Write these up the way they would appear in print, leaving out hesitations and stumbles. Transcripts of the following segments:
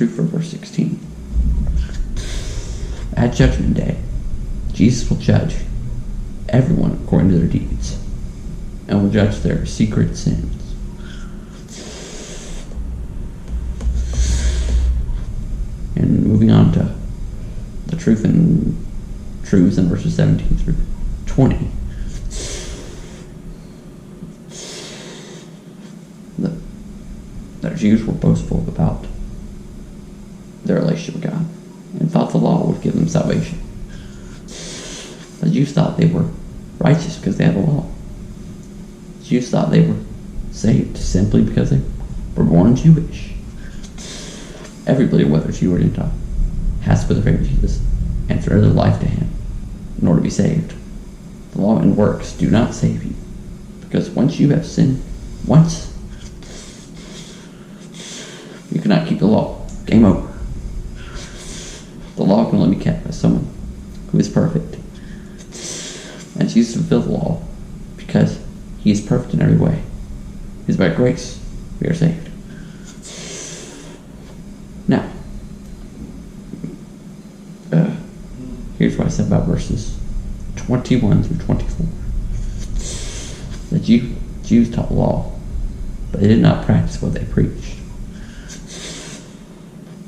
truth for verse 16. At Judgment Day, Jesus will judge everyone according to their deeds and will judge their secret sins. And moving on to the truths in verses 17 through 20. The Jews were boastful about their relationship with God and thought the law would give them salvation. The Jews thought they were righteous because they had the law. The Jews thought they were saved simply because they were born Jewish. Everybody, whether Jew or Gentile, has to put their faith in Jesus and surrender their life to Him in order to be saved. The law and works do not save you, because once you have sinned once, you cannot keep the law. Game over. The law can only be kept by someone who is perfect. And Jesus fulfilled the law because He is perfect in every way. It is by grace we are saved. Now, here's what I said about verses 21 through 24. The Jews taught the law, but they did not practice what they preached.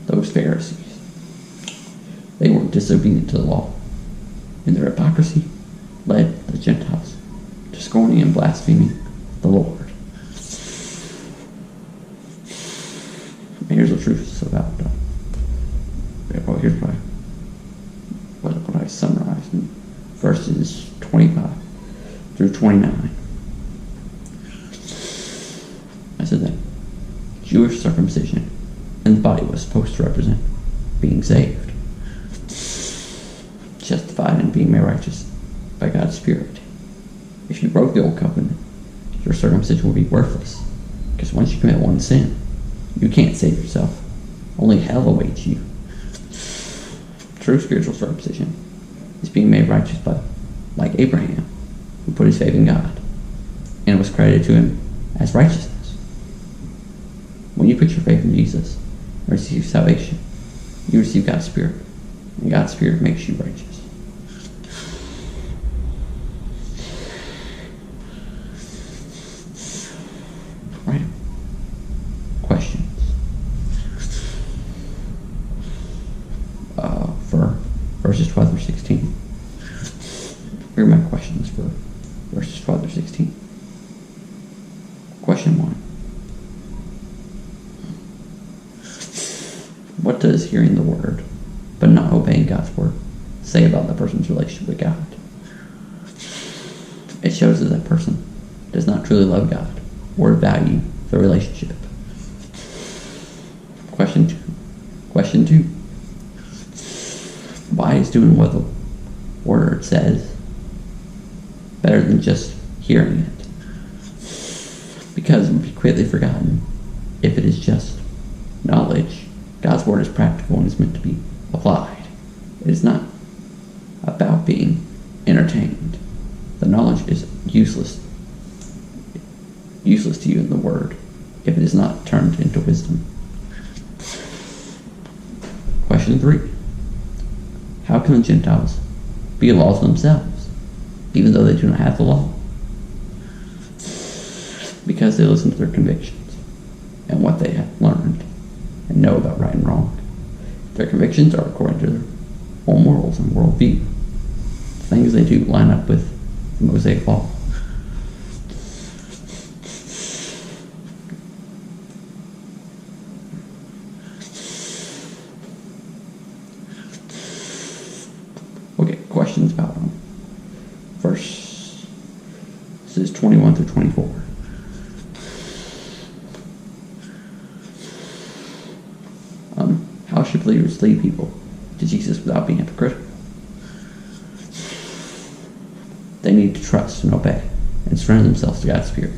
Those Pharisees, they were disobedient to the law, and their hypocrisy led the Gentiles to scorning and blaspheming the Lord. And here's the truth about here's what I summarized in verses 25 through 29. I said that Jewish circumcision in the body was supposed to represent being saved, justified and being made righteous by God's Spirit. If you broke the old covenant, your circumcision would be worthless, because once you commit one sin, you can't save yourself. Only hell awaits you. True spiritual circumcision is being made righteous by, like Abraham, who put his faith in God, and it was credited to him as righteousness. When you put your faith in Jesus and receive salvation, you receive God's Spirit, and God's Spirit makes you righteous. Right? Questions? For verses 12 through 16. Here are my questions for verses 12 through 16. Question 1. What does hearing the word, but not obeying God's word, say about the person's relationship with God? It shows that that person does not truly love God or value the relationship. Question 2. Why is doing what the word says better than just hearing it? Because it will be quickly forgotten if it is just knowledge. God's word is practical and is meant to be applied. It is not about being entertained. The knowledge is useless to you in the word if it is not turned into wisdom. Question 3. How can the Gentiles be a law to themselves, even though they do not have the law? Because they listen to their convictions and what they have learned and know about right and wrong. Their convictions are according to their own morals and worldview. The things they do line up with the Mosaic Law. Okay, questions about them. Verses 21 through 24. How should believers lead people to Jesus without being hypocritical? They need to trust and obey and surrender themselves to God's Spirit.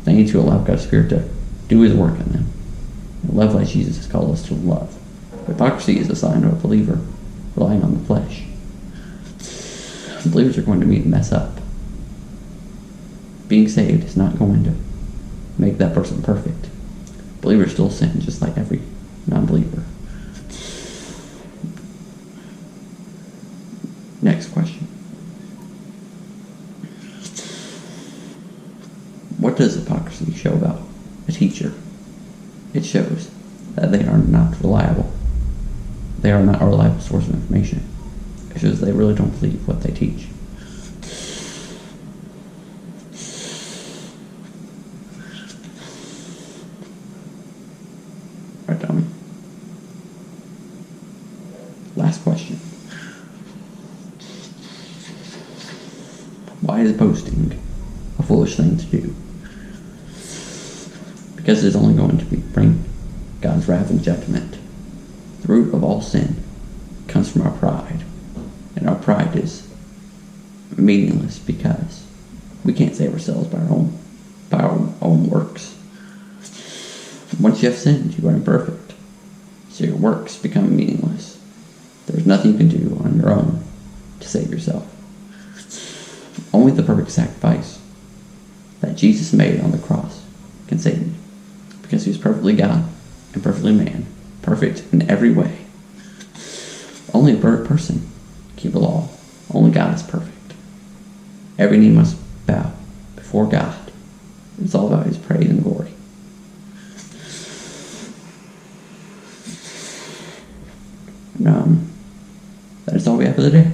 They need to allow God's Spirit to do His work in them and love like Jesus has called us to love. Hypocrisy is a sign of a believer relying on the flesh. Believers are going to mess up. Being saved is not going to make that person perfect. Believers still sin just like every non-believer. Next question. What does hypocrisy show about a teacher? It shows that they are not reliable. They are not a reliable source of information. It shows they really don't believe what they teach. Right, last question. Why is boasting a foolish thing to do? Because it's only going to bring God's wrath and judgment. The root of all sin comes from our pride. And our pride is meaningless because we can't save ourselves by our own works. Once you have sinned, you are imperfect. So your works become meaningless. There's nothing you can do on your own to save yourself. Only the perfect sacrifice that Jesus made on the cross can save you. Because he was perfectly God and perfectly man. Perfect in every way. Only a perfect person can keep the law. Only God is perfect. Every knee must bow before God. It's all about his praise and glory. And, that is all we have for the day.